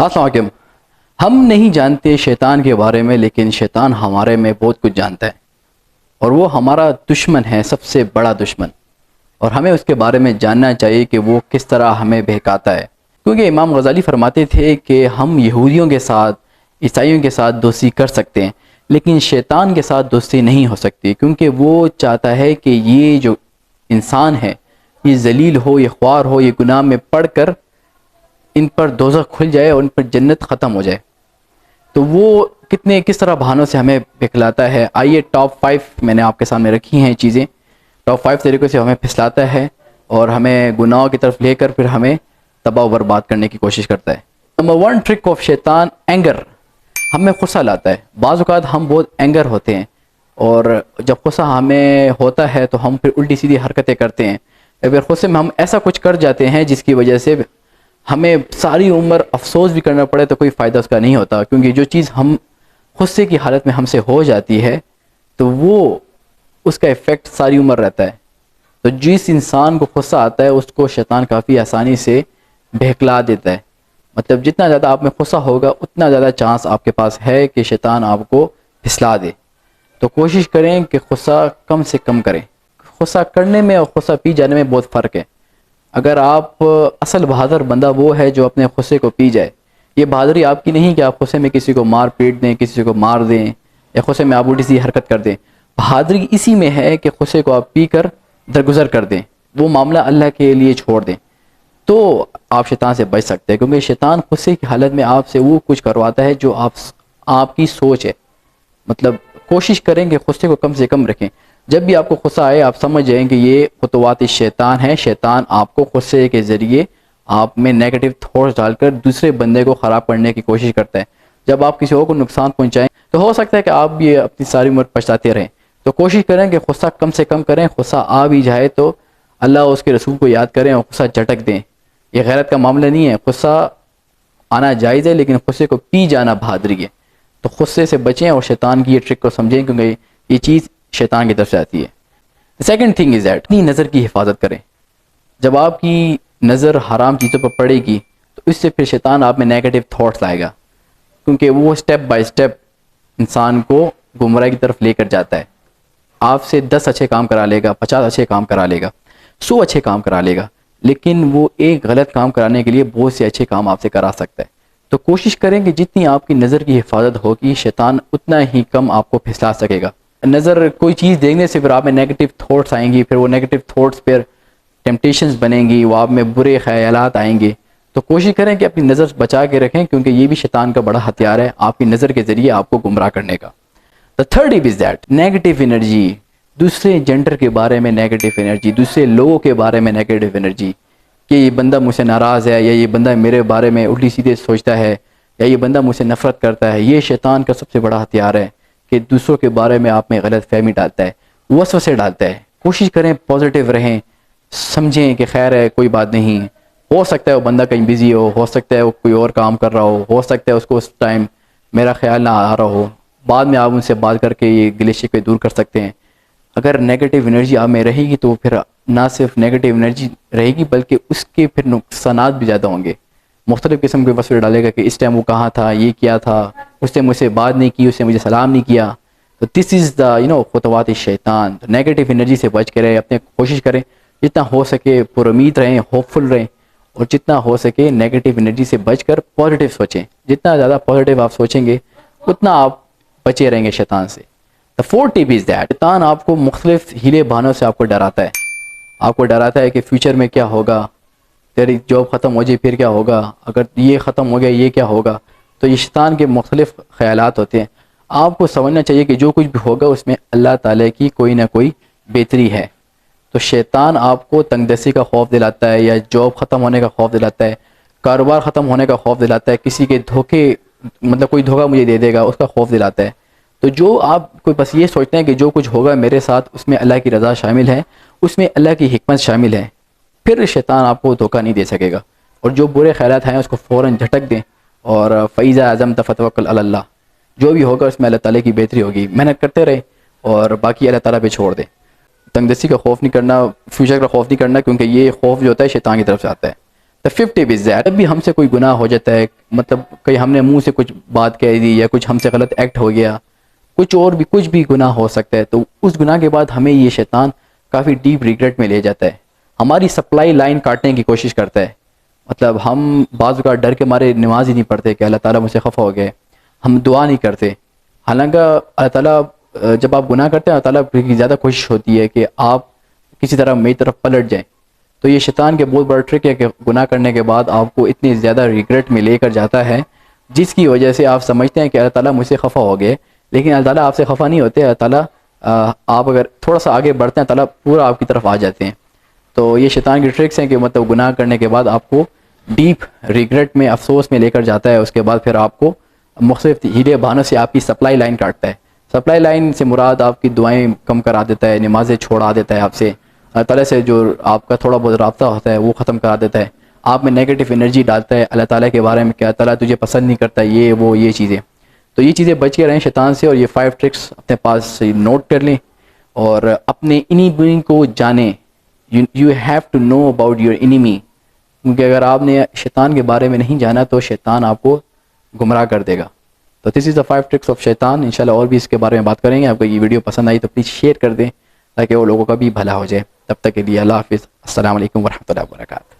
السلام علیکم۔ ہم نہیں جانتے شیطان کے بارے میں، لیکن شیطان ہمارے میں بہت کچھ جانتا ہے، اور وہ ہمارا دشمن ہے، سب سے بڑا دشمن، اور ہمیں اس کے بارے میں جاننا چاہیے کہ وہ کس طرح ہمیں بہکاتا ہے۔ کیونکہ امام غزالی فرماتے تھے کہ ہم یہودیوں کے ساتھ، عیسائیوں کے ساتھ دوستی کر سکتے ہیں، لیکن شیطان کے ساتھ دوستی نہیں ہو سکتی، کیونکہ وہ چاہتا ہے کہ یہ جو انسان ہے یہ ذلیل ہو، یہ خوار ہو، یہ گناہ میں پڑ کر ان پر دوزخ کھل جائے اور ان پر جنت ختم ہو جائے۔ تو وہ کس طرح بہانوں سے ہمیں بہکاتا ہے۔ آئیے ٹاپ 5 میں نے آپ کے سامنے رکھی ہیں چیزیں، ٹاپ 5 طریقوں سے ہمیں پھسلاتا ہے اور ہمیں گناہوں کی طرف لے کر پھر ہمیں تباہ و برباد کرنے کی کوشش کرتا ہے۔ نمبر 1 ٹرک آف شیطان، اینگر، ہمیں غصہ لاتا ہے۔ بعض اوقات ہم بہت اینگر ہوتے ہیں، اور جب غصہ ہمیں ہوتا ہے تو ہم پھر الٹی سیدھی حرکتیں کرتے ہیں، اگر غصے میں ہم ایسا کچھ کر جاتے ہیں جس کی وجہ سے ہمیں ساری عمر افسوس بھی کرنا پڑے تو کوئی فائدہ اس کا نہیں ہوتا، کیونکہ جو چیز ہم غصے کی حالت میں ہم سے ہو جاتی ہے تو وہ اس کا ایفیکٹ ساری عمر رہتا ہے۔ تو جس انسان کو غصہ آتا ہے اس کو شیطان کافی آسانی سے بہکلا دیتا ہے، مطلب جتنا زیادہ آپ میں غصہ ہوگا اتنا زیادہ چانس آپ کے پاس ہے کہ شیطان آپ کو پھسلا دے۔ تو کوشش کریں کہ غصہ کم سے کم کریں۔ غصہ کرنے میں اور غصہ پی جانے میں بہت فرق ہے۔ اگر آپ اصل بہادر بندہ وہ ہے جو اپنے غصے کو پی جائے، یہ بہادری آپ کی نہیں کہ آپ غصے میں کسی کو مار پیٹ دیں، کسی کو مار دیں، یا غصے میں آپ الٹی سی حرکت کر دیں۔ بہادری اسی میں ہے کہ غصے کو آپ پی کر درگزر کر دیں، وہ معاملہ اللہ کے لیے چھوڑ دیں، تو آپ شیطان سے بچ سکتے ہیں۔ کیونکہ شیطان غصے کی حالت میں آپ سے وہ کچھ کرواتا ہے جو آپ کی سوچ ہے۔ مطلب کوشش کریں کہ غصے کو کم سے کم رکھیں۔ جب بھی آپ کو غصہ آئے آپ سمجھ جائیں کہ یہ خطوات شیطان ہے، شیطان آپ کو غصے کے ذریعے آپ میں نیگیٹو تھاٹس ڈال کر دوسرے بندے کو خراب کرنے کی کوشش کرتا ہے۔ جب آپ کسی اور کو نقصان پہنچائیں تو ہو سکتا ہے کہ آپ بھی اپنی ساری عمر پچھتاتے رہیں۔ تو کوشش کریں کہ غصہ کم سے کم کریں، غصہ آ بھی جائے تو اللہ اور اس کے رسول کو یاد کریں اور غصہ جھٹک دیں۔ یہ غیرت کا معاملہ نہیں ہے، غصہ آنا جائز ہے، لیکن غصے کو پی جانا بہادری ہے۔ تو غصے سے بچیں اور شیطان کی یہ ٹرک کو سمجھیں، کیونکہ یہ چیز شیطان کی طرف سے آتی ہے۔ سیکنڈ تھنگ از دیٹ، اپنی نظر کی حفاظت کریں۔ جب آپ کی نظر حرام چیزوں پر پڑے گی تو اس سے پھر شیطان آپ میں نیگیٹو تھاٹس لائے گا، کیونکہ وہ سٹیپ بائی سٹیپ انسان کو گمراہی کی طرف لے کر جاتا ہے۔ آپ سے 10 اچھے کام کرا لے گا، 50 اچھے کام کرا لے گا، 100 اچھے کام کرا لے گا، لیکن وہ ایک غلط کام کرانے کے لیے بہت سے اچھے کام آپ سے کرا سکتا ہے۔ تو کوشش کریں کہ جتنی آپ کی نظر کی حفاظت ہوگی شیطان اتنا ہی کم آپ کو پھسلا سکے گا۔ نظر کوئی چیز دیکھنے سے پھر آپ میں نیگیٹو تھاٹس آئیں گی، پھر وہ نیگیٹو تھاٹس پھر ٹیمپٹیشنز بنیں گی، وہ آپ میں برے خیالات آئیں گے۔ تو کوشش کریں کہ اپنی نظر بچا کے رکھیں، کیونکہ یہ بھی شیطان کا بڑا ہتھیار ہے آپ کی نظر کے ذریعے آپ کو گمراہ کرنے کا۔ The third is that negative energy, دوسرے جینڈر کے بارے میں نیگیٹو انرجی، دوسرے لوگوں کے بارے میں نیگیٹو انرجی، کہ یہ بندہ مجھ سے ناراض ہے، یا یہ بندہ میرے بارے میں الٹی سیدھے سوچتا ہے، یا یہ بندہ مجھ سے نفرت کرتا ہے۔ یہ شیطان کا سب سے بڑا ہتھیار ہے کہ دوسروں کے بارے میں آپ میں غلط فہمی ڈالتا ہے، وسوسے ڈالتا ہے۔ کوشش کریں پازیٹیو رہیں، سمجھیں کہ خیر ہے، کوئی بات نہیں، ہو سکتا ہے وہ بندہ کہیں بزی ہو سکتا ہے وہ کوئی اور کام کر رہا ہو سکتا ہے اس کو اس ٹائم میرا خیال نہ آ رہا ہو، بعد میں آپ ان سے بات کر کے یہ گلے شکوے دور کر سکتے ہیں۔ اگر نیگیٹو انرجی آپ میں رہے گی تو پھر نہ صرف نیگیٹو انرجی رہے گی بلکہ اس کے پھر نقصانات بھی زیادہ ہوں گے۔ مختلف قسم کے وسوسے ڈالے گا کہ اس ٹائم وہ کہاں تھا، یہ کیا تھا، اس نے مجھ سے بات نہیں کی، اس نے مجھے سلام نہیں کیا۔ تو دس از دا خطوات شیطان۔ تو نیگیٹو انرجی سے بچ کے رہے، اپنے کوشش کریں جتنا ہو سکے پر امید رہیں، ہوپ فل رہیں، اور جتنا ہو سکے نیگیٹو انرجی سے بچ کر پازیٹیو سوچیں۔ جتنا زیادہ پازیٹیو آپ سوچیں گے اتنا آپ بچے رہیں گے شیطان سے۔ The fourth tip is that شیطان آپ کو مختلف ہیلے بہانوں سے آپ کو ڈراتا ہے۔ آپ کو ڈراتا ہے کہ فیوچر میں کیا ہوگا، تیری جاب ختم ہو جائے پھر کیا ہوگا، اگر یہ ختم ہو گیا یہ کیا ہوگا۔ تو یہ شیطان کے مختلف خیالات ہوتے ہیں۔ آپ کو سمجھنا چاہیے کہ جو کچھ بھی ہوگا اس میں اللہ تعالیٰ کی کوئی نہ کوئی بہتری ہے۔ تو شیطان آپ کو تنگ دستی کا خوف دلاتا ہے، یا جاب ختم ہونے کا خوف دلاتا ہے، کاروبار ختم ہونے کا خوف دلاتا ہے، کسی کے دھوکے، مطلب کوئی دھوکہ مجھے دے دے گا اس کا خوف دلاتا ہے۔ تو جو آپ کو بس یہ سوچتے ہیں کہ جو کچھ ہوگا میرے ساتھ اس میں اللہ کی رضا شامل ہے، اس میں اللہ کی حکمت شامل ہے، پھر شیطان آپ کو دھوکہ نہیں دے سکے گا۔ اور جو برے خیالات ہیں اس کو فوراً جھٹک دیں، اور فَإِذَا عَزَمْتَ فَتَوَكَّلْ عَلَى اللَّهِ، جو بھی ہوگا اس میں اللہ تعالیٰ کی بہتری ہوگی، محنت کرتے رہیں اور باقی اللہ تعالیٰ پہ چھوڑ دیں۔ تنگ دستی کا خوف نہیں کرنا، فیوچر کا خوف نہیں کرنا، کیونکہ یہ خوف جو ہوتا ہے شیطان کی طرف سے آتا ہے۔ the 50 is that جب بھی ہم سے کوئی گناہ ہو جاتا ہے, مطلب کہیں ہم نے منہ سے کچھ بات کہہ دی یا کچھ ہم سے غلط ایکٹ ہو گیا, کچھ بھی گناہ ہو سکتا ہے, تو اس گناہ کے بعد ہمیں یہ شیطان کافی ڈیپ ریگریٹ میں لے جاتا ہے, ہماری سپلائی لائن کاٹنے کی کوشش کرتا ہے. مطلب ہم بعض اوقات ڈر کے مارے نماز ہی نہیں پڑھتے کہ اللہ تعالیٰ مجھ سے خفا ہو گئے, ہم دعا نہیں کرتے, حالانکہ اللہ تعالیٰ جب آپ گناہ کرتے ہیں اللہ تعالیٰ کی زیادہ کوشش ہوتی ہے کہ آپ کسی طرح میری طرف پلٹ جائیں. تو یہ شیطان کے بہت بڑا ٹرک ہے کہ گناہ کرنے کے بعد آپ کو اتنی زیادہ ریگریٹ میں لے کر جاتا ہے, جس کی وجہ سے آپ سمجھتے ہیں کہ اللہ تعالیٰ مجھ سے خفا ہو گئے, لیکن اللہ تعالیٰ آپ سے خفا نہیں ہوتے. اللہ تعالیٰ آپ اگر تھوڑا سا آگے بڑھتے ہیں اللہ تعالیٰ پورا آپ کی طرف آ جاتے ہیں. تو یہ شیطان کی ٹرکس ہیں کہ مطلب گناہ کرنے کے بعد آپ کو ڈیپ ریگریٹ میں, افسوس میں لے کر جاتا ہے. اس کے بعد پھر آپ کو مختلف ہیلے بہانوں سے آپ کی سپلائی لائن کاٹتا ہے. سپلائی لائن سے مراد آپ کی دعائیں کم کرا دیتا ہے, نمازیں چھوڑا دیتا ہے آپ سے, اللہ تعالیٰ سے جو آپ کا تھوڑا بہت رابطہ ہوتا ہے وہ ختم کرا دیتا ہے, آپ میں نیگیٹو انرجی ڈالتا ہے اللہ تعالیٰ کے بارے میں کہ اللہ تعالیٰ تجھے پسند نہیں کرتا, یہ چیزیں. تو یہ چیزیں بچ کے رہیں شیطان سے, اور یہ 5 ٹرکس اپنے پاس نوٹ کر لیں اور اپنے انیمی کو جانیں. You have to know about your enemy, کیونکہ اگر آپ نے شیطان کے بارے میں نہیں جانا تو شیطان آپ کو گمراہ کر دے گا. تو دس از دا 5 ٹرکس آف شیطان. انشاءاللہ اور بھی اس کے بارے میں بات کریں گے. آپ کو یہ ویڈیو پسند آئی تو پلیز شیئر کر دیں تاکہ وہ لوگوں کا بھی بھلا ہو جائے. تب تک کے لیے اللہ حافظ. السلام علیکم ورحمۃ اللہ وبرکاتہ.